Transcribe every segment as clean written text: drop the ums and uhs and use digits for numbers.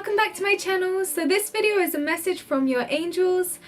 Welcome back to my channel. So this video is a message from your angels,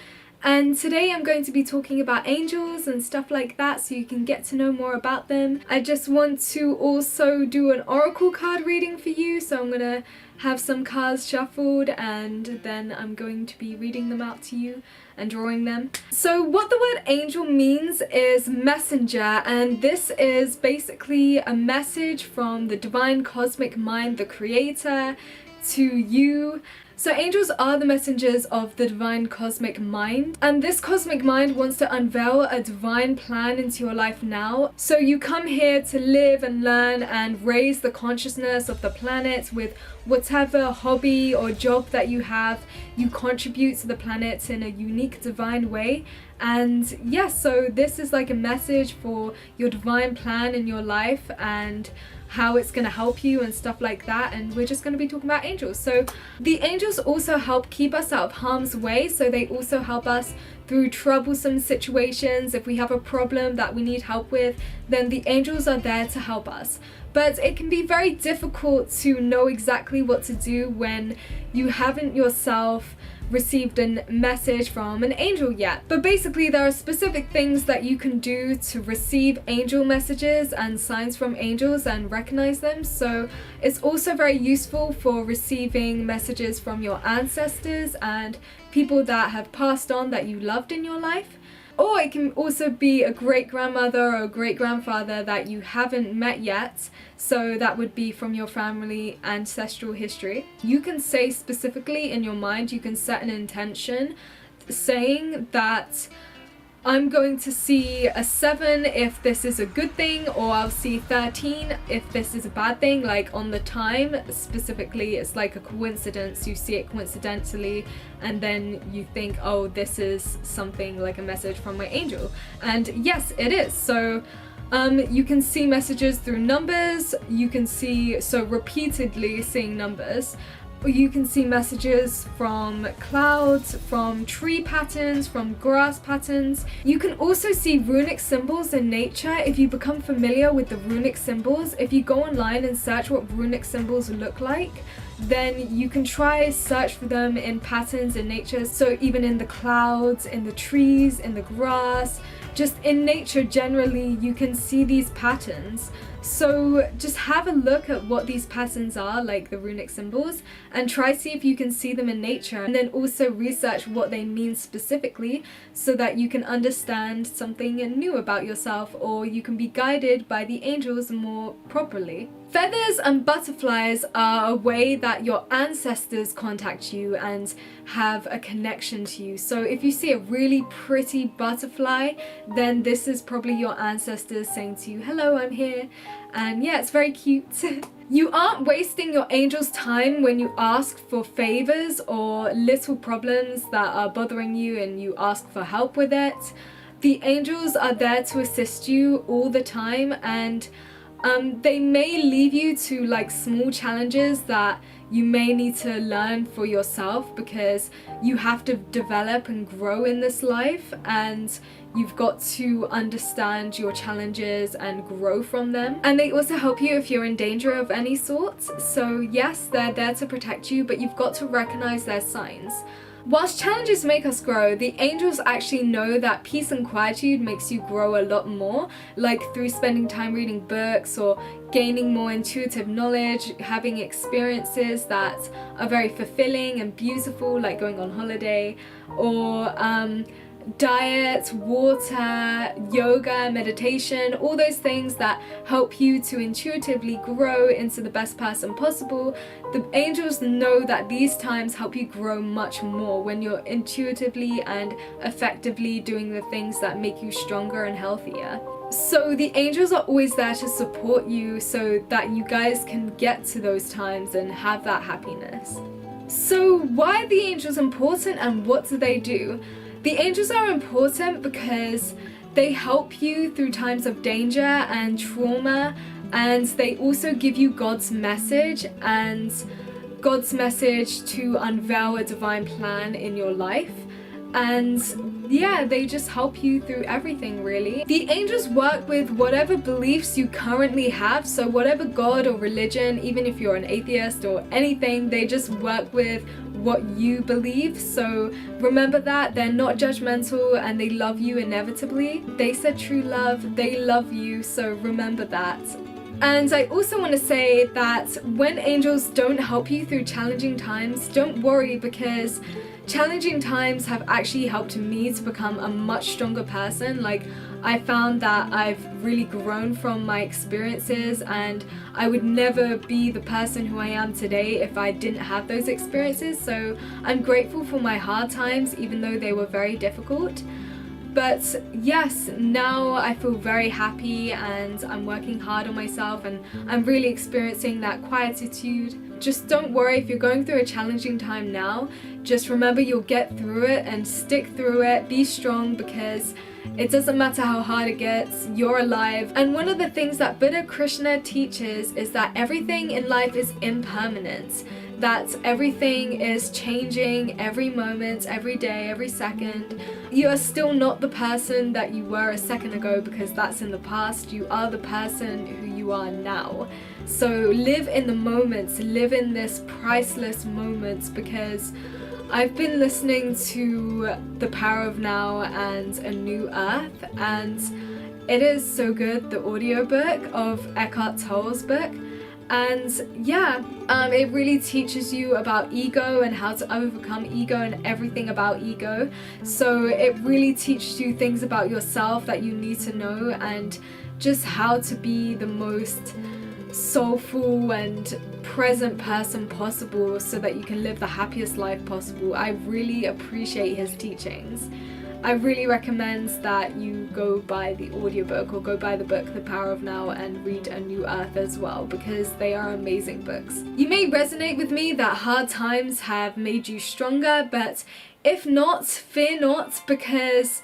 and today I'm going to be talking about angels and stuff like that so you can get to know more about them. I just want to also do an oracle card reading for you, so I'm going to have some cards shuffled and then I'm going to be reading them out to you and drawing them. So what the word angel means is messenger, and this is basically a message from the divine cosmic mind, the creator, to you. So angels are the messengers of the divine cosmic mind, and this cosmic mind wants to unveil a divine plan into your life now. So you come here to live and learn and raise the consciousness of the planet with whatever hobby or job that you have. You contribute to the planet in a unique divine way. And yes, so this is like a message for your divine plan in your life and how it's going to help you and stuff like that. And we're just going to be talking about angels. So the angels also help keep us out of harm's way, so they also help us through troublesome situations. If we have a problem that we need help with, then the angels are there to help us. But it can be very difficult to know exactly what to do when you haven't yourself received a message from an angel yet. But basically there are specific things that you can do to receive angel messages and signs from angels and recognize them. So it's also very useful for receiving messages from your ancestors and people that have passed on that you loved in your life. Or it can also be a great-grandmother or a great-grandfather that you haven't met yet, so that would be from your family ancestral history. You can say specifically in your mind, you can set an intention saying that I'm going to see a 7 if this is a good thing, or I'll see 13 if this is a bad thing. Like on the time specifically, it's like a coincidence. You see it coincidentally and then you think, oh, this is something like a message from my angel. And yes, it is. So you can see messages through numbers. You can see, so repeatedly seeing numbers. You can see messages from clouds, from tree patterns, from grass patterns. You can also see runic symbols in nature if you become familiar with the runic symbols. If you go online and search what runic symbols look like, then you can try search for them in patterns in nature. So even in the clouds, in the trees, in the grass, just in nature generally, you can see these patterns. So just have a look at what these patterns are, like the runic symbols, and try see if you can see them in nature, and then also research what they mean specifically so that you can understand something new about yourself, or you can be guided by the angels more properly. Feathers and butterflies are a way that your ancestors contact you and have a connection to you. So if you see a really pretty butterfly, then this is probably your ancestors saying to you, hello, I'm here. And yeah, it's very cute. You aren't wasting your angel's time when you ask for favors or little problems that are bothering you and you ask for help with it. The angels are there to assist you all the time, and they may leave you to like small challenges that you may need to learn for yourself, because you have to develop and grow in this life, and you've got to understand your challenges and grow from them. And they also help you if you're in danger of any sort. So yes, they're there to protect you, but you've got to recognize their signs. Whilst challenges make us grow, the angels actually know that peace and quietude makes you grow a lot more, like through spending time reading books or gaining more intuitive knowledge, having experiences that are very fulfilling and beautiful, like going on holiday, or diet, water, yoga, meditation, all those things that help you to intuitively grow into the best person possible. The angels know that these times help you grow much more when you're intuitively and effectively doing the things that make you stronger and healthier. So the angels are always there to support you so that you guys can get to those times and have that happiness. So why are the angels important and what do they do? The angels are important because they help you through times of danger and trauma, and they also give you God's message and God's message to unveil a divine plan in your life. And yeah, they just help you through everything, really. The angels work with whatever beliefs you currently have, so whatever god or religion, even if you're an atheist or anything, they just work with what you believe. So remember that they're not judgmental and they love you inevitably. They said true love, they love you, so remember that. And I also want to say that when angels don't help you through challenging times, don't worry, because challenging times have actually helped me to become a much stronger person. Like, I found that I've really grown from my experiences, and I would never be the person who I am today if I didn't have those experiences. So I'm grateful for my hard times, even though they were very difficult. But yes, now I feel very happy and I'm working hard on myself, and I'm really experiencing that quietude. Just don't worry if you're going through a challenging time now. Just remember you'll get through it and stick through it. Be strong, because it doesn't matter how hard it gets, you're alive. And one of the things that Buddha Krishna teaches is that everything in life is impermanent. That everything is changing every moment, every day, every second. You are still not the person that you were a second ago, because that's in the past. You are the person who you are now. So live in the moments, live in this priceless moment, because I've been listening to The Power of Now and A New Earth, and it is so good, the audiobook of Eckhart Tolle's book. And yeah, it really teaches you about ego and how to overcome ego and everything about ego. So it really teaches you things about yourself that you need to know, and just how to be the most soulful and present person possible so that you can live the happiest life possible. I really appreciate his teachings. I really recommend that you go buy the audiobook or go buy the book The Power of Now and read A New Earth as well, because they are amazing books. You may resonate with me that hard times have made you stronger, but if not, fear not, because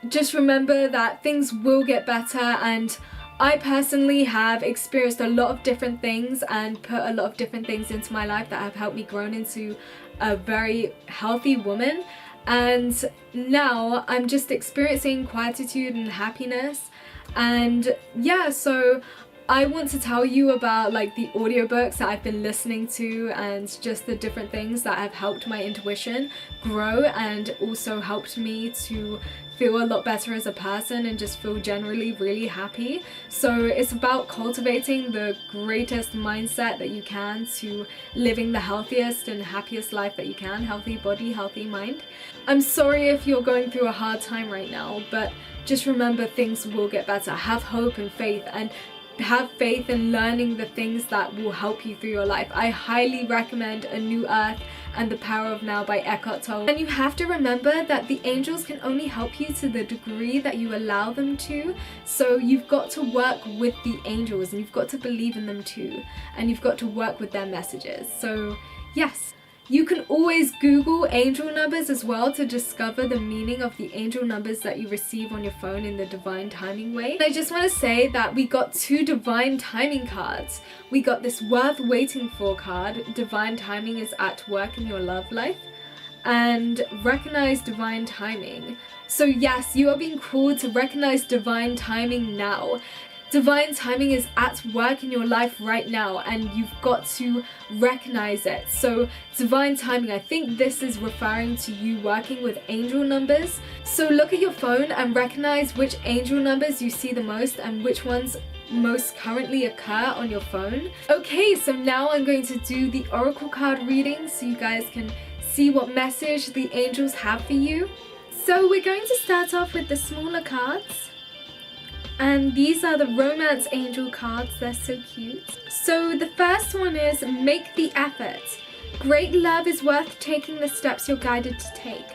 just remember that things will get better. And I personally have experienced a lot of different things and put a lot of different things into my life that have helped me grow into a very healthy woman. And now I'm just experiencing quietude and happiness. And yeah, so I want to tell you about like the audiobooks that I've been listening to, and just the different things that have helped my intuition grow and also helped me to feel a lot better as a person and just feel generally really happy. So it's about cultivating the greatest mindset that you can to living the healthiest and happiest life that you can. Healthy body, healthy mind. I'm sorry if you're going through a hard time right now, but just remember things will get better. Have hope and faith, and have faith in learning the things that will help you through your life. I highly recommend A New Earth and The Power of Now by Eckhart Tolle. And you have to remember that the angels can only help you to the degree that you allow them to. So you've got to work with the angels, and you've got to believe in them too, and you've got to work with their messages. So yes. You can always Google angel numbers as well to discover the meaning of the angel numbers that you receive on your phone in the divine timing way. And I just want to say that we got 2 divine timing cards. We got this worth waiting for card, divine timing is at work in your love life, and recognize divine timing. So yes, you are being called to recognize divine timing now. Divine timing is at work in your life right now, and you've got to recognize it. So divine timing, I think this is referring to you working with angel numbers. So look at your phone and recognize which angel numbers you see the most and which ones most currently occur on your phone. Okay, so now I'm going to do the oracle card reading so you guys can see what message the angels have for you. So we're going to start off with the smaller cards. And these are the romance angel cards. They're so cute. So the first one is make the effort. Great love is worth taking the steps you're guided to take.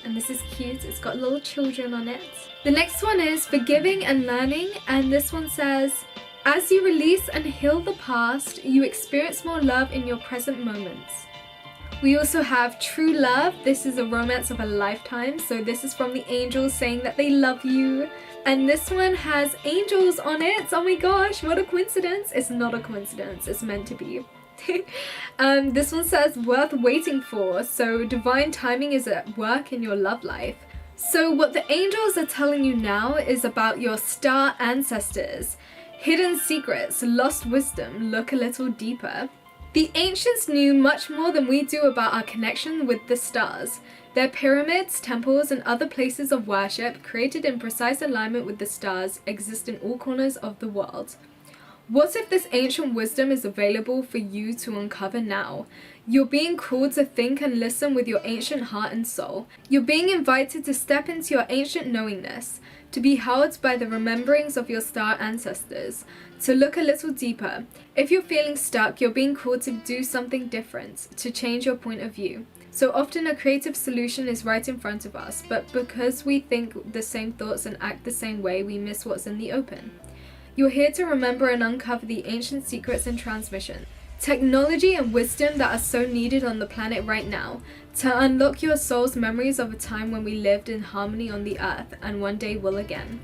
And this is cute. It's got little children on it. The next one is forgiving and learning. And this one says, as you release and heal the past, you experience more love in your present moments. We also have true love. This is a romance of a lifetime. So this is from the angels saying that they love you. And this one has angels on it. Oh my gosh, what a coincidence. It's not a coincidence. It's meant to be. This one says worth waiting for, so divine timing is at work in your love life. So what the angels are telling you now is about your star ancestors. Hidden secrets, lost wisdom, look a little deeper. The ancients knew much more than we do about our connection with the stars. Their pyramids, temples, and other places of worship, created in precise alignment with the stars, exist in all corners of the world. What if this ancient wisdom is available for you to uncover now? You're being called to think and listen with your ancient heart and soul. You're being invited to step into your ancient knowingness, to be held by the rememberings of your star ancestors, to look a little deeper. If you're feeling stuck, you're being called to do something different, to change your point of view. So often a creative solution is right in front of us, but because we think the same thoughts and act the same way, we miss what's in the open. You're here to remember and uncover the ancient secrets in transmission, technology and wisdom that are so needed on the planet right now, to unlock your soul's memories of a time when we lived in harmony on the earth and one day will again.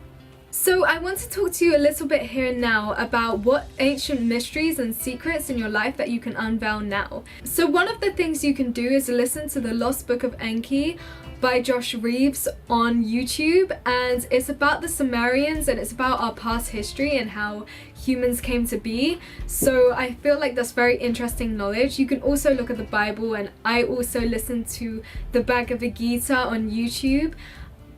So I want to talk to you a little bit here and now about what ancient mysteries and secrets in your life that you can unveil now. So one of the things you can do is listen to the Lost Book of Enki by Josh Reeves on YouTube, and it's about the Sumerians and it's about our past history and how humans came to be. So I feel like that's very interesting knowledge. You can also look at the Bible, and I also listen to the Bhagavad-Gita on YouTube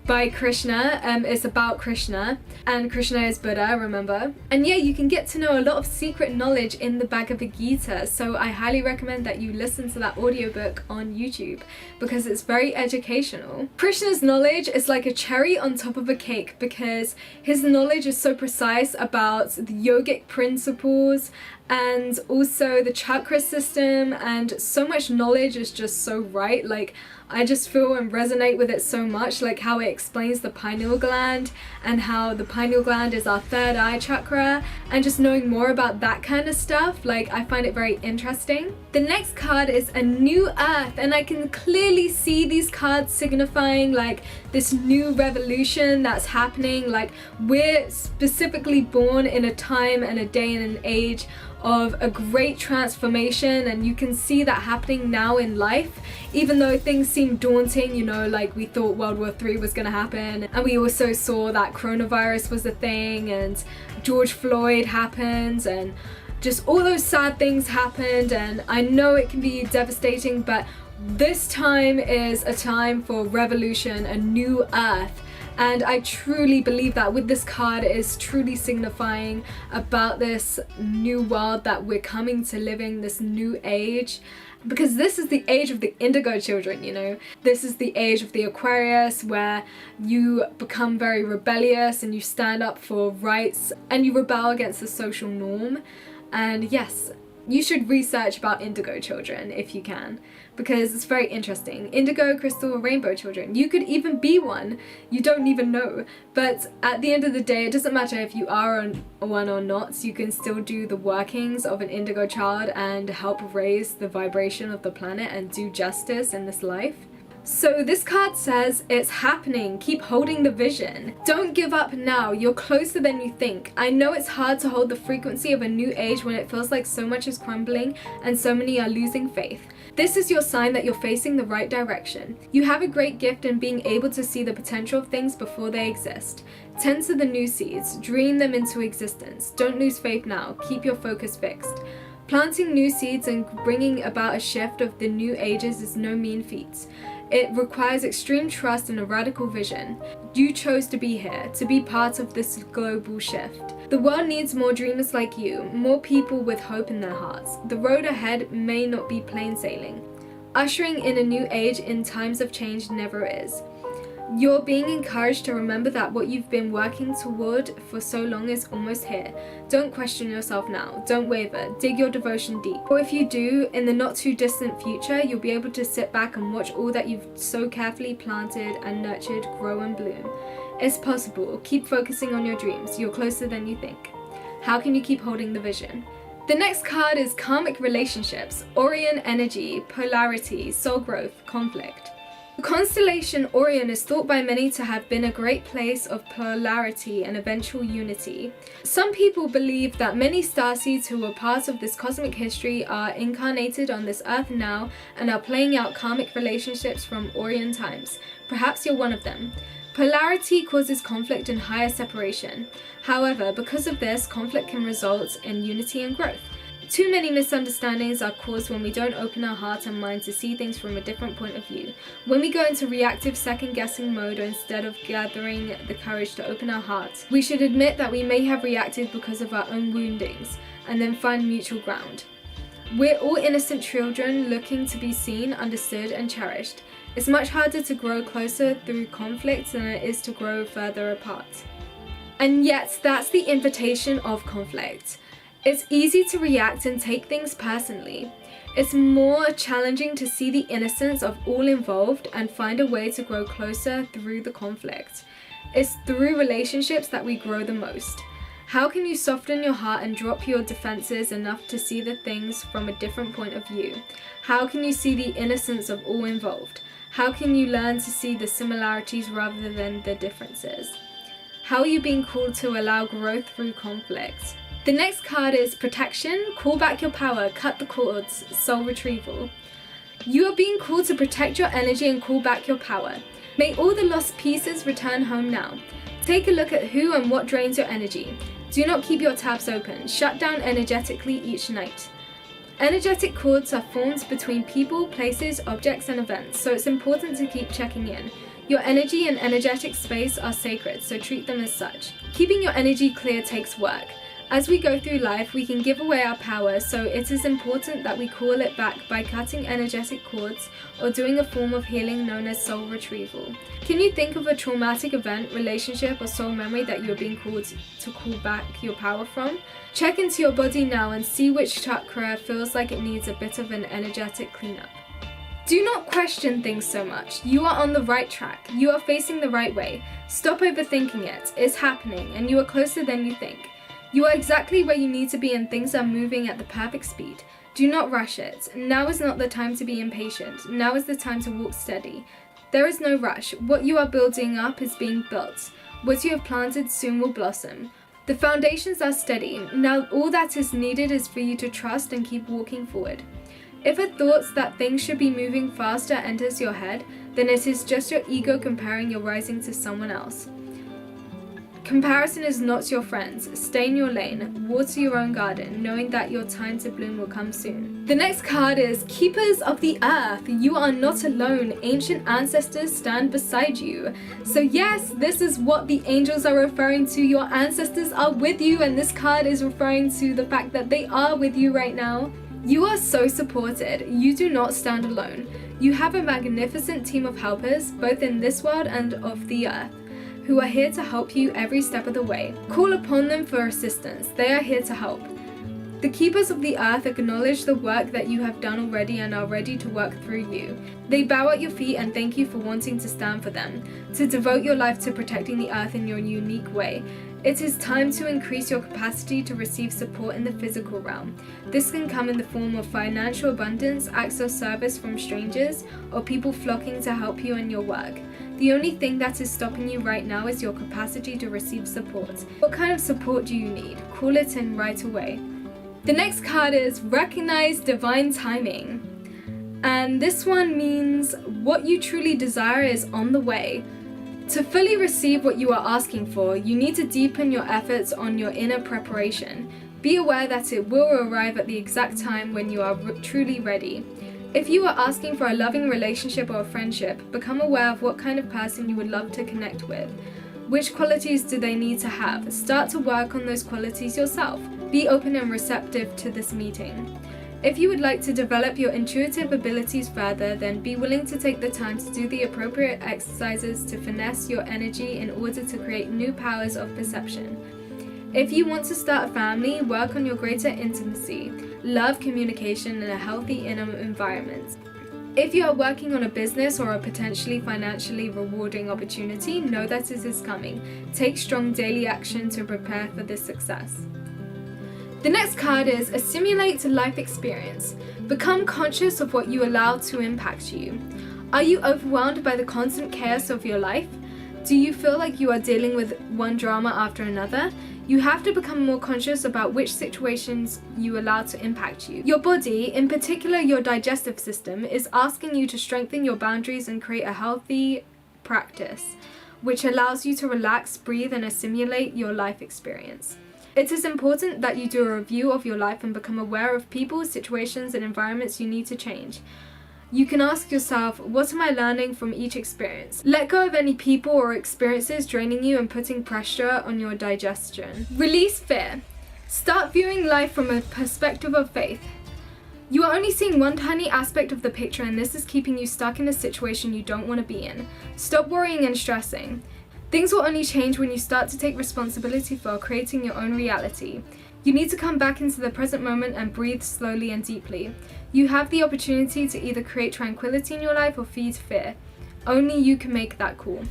by Krishna. It's about Krishna, and Krishna is Buddha, remember? And yeah, you can get to know a lot of secret knowledge in the Bhagavad-Gita, so I highly recommend that you listen to that audiobook on YouTube because it's very educational. Krishna's knowledge is like a cherry on top of a cake because his knowledge is so precise about the yogic principles and also the chakra system, and so much knowledge is just so right. Like, I just feel and resonate with it so much, like how it explains the pineal gland and how the pineal gland is our third eye chakra, and just knowing more about that kind of stuff, like I find it very interesting. The next card is a new earth, and I can clearly see these cards signifying like this new revolution that's happening. Like, we're specifically born in a time and a day and an age of a great transformation, and you can see that happening now in life, even though things seem daunting, you know, like we thought World War III was gonna happen, and we also saw that coronavirus was a thing, and George Floyd happened, and just all those sad things happened, and I know it can be devastating, but this time is a time for revolution, a new earth. And I truly believe that with this card, it is truly signifying about this new world that we're coming to living, this new age. Because this is the age of the indigo children, you know. This is the age of the Aquarius, where you become very rebellious and you stand up for rights and you rebel against the social norm. And yes, you should research about indigo children if you can, because it's very interesting. Indigo, crystal, rainbow children. You could even be one. You don't even know. But at the end of the day, it doesn't matter if you are one or not. You can still do the workings of an indigo child and help raise the vibration of the planet and do justice in this life. So this card says, it's happening, keep holding the vision. Don't give up now, you're closer than you think. I know it's hard to hold the frequency of a new age when it feels like so much is crumbling and so many are losing faith. This is your sign that you're facing the right direction. You have a great gift in being able to see the potential of things before they exist. Tend to the new seeds, dream them into existence. Don't lose faith now, keep your focus fixed. Planting new seeds and bringing about a shift of the new ages is no mean feat. It requires extreme trust and a radical vision. You chose to be here, to be part of this global shift. The world needs more dreamers like you, more people with hope in their hearts. The road ahead may not be plain sailing. Ushering in a new age in times of change never is. You're being encouraged to remember that what you've been working toward for so long is almost here. Don't question yourself now. Don't waver. Dig your devotion deep. Or if you do, in the not too distant future, you'll be able to sit back and watch all that you've so carefully planted and nurtured grow and bloom. It's possible. Keep focusing on your dreams. You're closer than you think. How can you keep holding the vision? The next card is karmic relationships, Orion energy, polarity, soul growth, conflict. The constellation Orion is thought by many to have been a great place of polarity and eventual unity. Some people believe that many starseeds who were part of this cosmic history are incarnated on this earth now and are playing out karmic relationships from Orion times. Perhaps you're one of them. Polarity causes conflict and higher separation. However, because of this, conflict can result in unity and growth. Too many misunderstandings are caused when we don't open our heart and mind to see things from a different point of view. When we go into reactive second-guessing mode instead of gathering the courage to open our hearts, we should admit that we may have reacted because of our own woundings, and then find mutual ground. We're all innocent children looking to be seen, understood, and cherished. It's much harder to grow closer through conflict than it is to grow further apart. And yet, that's the invitation of conflict. It's easy to react and take things personally. It's more challenging to see the innocence of all involved and find a way to grow closer through the conflict. It's through relationships that we grow the most. How can you soften your heart and drop your defenses enough to see the things from a different point of view? How can you see the innocence of all involved? How can you learn to see the similarities rather than the differences? How are you being called to allow growth through conflict? The next card is Protection, Call Back Your Power, Cut the Cords, Soul Retrieval. You are being called to protect your energy and call back your power. May all the lost pieces return home now. Take a look at who and what drains your energy. Do not keep your tabs open. Shut down energetically each night. Energetic cords are formed between people, places, objects, and events, so it's important to keep checking in. Your energy and energetic space are sacred, so treat them as such. Keeping your energy clear takes work. As we go through life, we can give away our power, so it is important that we call it back by cutting energetic cords or doing a form of healing known as soul retrieval. Can you think of a traumatic event, relationship, or soul memory that you're being called to call back your power from? Check into your body now and see which chakra feels like it needs a bit of an energetic cleanup. Do not question things so much. You are on the right track. You are facing the right way. Stop overthinking it. It's happening, and you are closer than you think. You are exactly where you need to be and things are moving at the perfect speed. Do not rush it. Now is not the time to be impatient. Now is the time to walk steady. There is no rush. What you are building up is being built. What you have planted soon will blossom. The foundations are steady. Now all that is needed is for you to trust and keep walking forward. If a thought that things should be moving faster enters your head, then it is just your ego comparing your rising to someone else. Comparison is not your friend. Stay in your lane, water your own garden, knowing that your time to bloom will come soon. The next card is Keepers of the Earth. You are not alone. Ancient ancestors stand beside you. So yes, this is what the angels are referring to. Your ancestors are with you, and this card is referring to the fact that they are with you right now. You are so supported. You do not stand alone. You have a magnificent team of helpers, both in this world and of the earth, who are here to help you every step of the way. Call upon them for assistance. They are here to help. The keepers of the earth acknowledge the work that you have done already and are ready to work through you. They bow at your feet and thank you for wanting to stand for them, to devote your life to protecting the earth in your unique way. It is time to increase your capacity to receive support in the physical realm. This can come in the form of financial abundance, acts of service from strangers, or people flocking to help you in your work. The only thing that is stopping you right now is your capacity to receive support. What kind of support do you need? Call it in right away. The next card is Recognize Divine Timing. And this one means what you truly desire is on the way. To fully receive what you are asking for, you need to deepen your efforts on your inner preparation. Be aware that it will arrive at the exact time when you are truly ready. If you are asking for a loving relationship or a friendship, become aware of what kind of person you would love to connect with. Which qualities do they need to have? Start to work on those qualities yourself. Be open and receptive to this meeting. If you would like to develop your intuitive abilities further, then be willing to take the time to do the appropriate exercises to finesse your energy in order to create new powers of perception. If you want to start a family, work on your greater intimacy, love, communication, and a healthy inner environment. If you are working on a business or a potentially financially rewarding opportunity, know that it is coming. Take strong daily action to prepare for this success. The next card is Assimilate Life Experience. Become conscious of what you allow to impact you. Are you overwhelmed by the constant chaos of your life? Do you feel like you are dealing with one drama after another? You have to become more conscious about which situations you allow to impact you. Your body, in particular your digestive system, is asking you to strengthen your boundaries and create a healthy practice, which allows you to relax, breathe, and assimilate your life experience. It is important that you do a review of your life and become aware of people, situations, and environments you need to change. You can ask yourself, what am I learning from each experience? Let go of any people or experiences draining you and putting pressure on your digestion. Release fear. Start viewing life from a perspective of faith. You are only seeing one tiny aspect of the picture, and this is keeping you stuck in a situation you don't want to be in. Stop worrying and stressing. Things will only change when you start to take responsibility for creating your own reality. You need to come back into the present moment and breathe slowly and deeply. You have the opportunity to either create tranquility in your life or feed fear. Only you can make that call.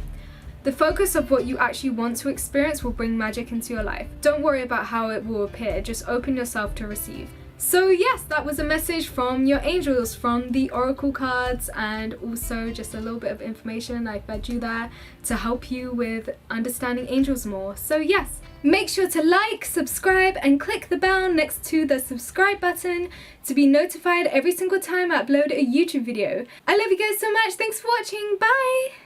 The focus of what you actually want to experience will bring magic into your life. Don't worry about how it will appear, just open yourself to receive. So yes, that was a message from your angels, from the oracle cards, and also just a little bit of information I fed you there to help you with understanding angels more. So yes, make sure to like, subscribe, and click the bell next to the subscribe button to be notified every single time I upload a YouTube video. I love you guys so much. Thanks for watching. Bye!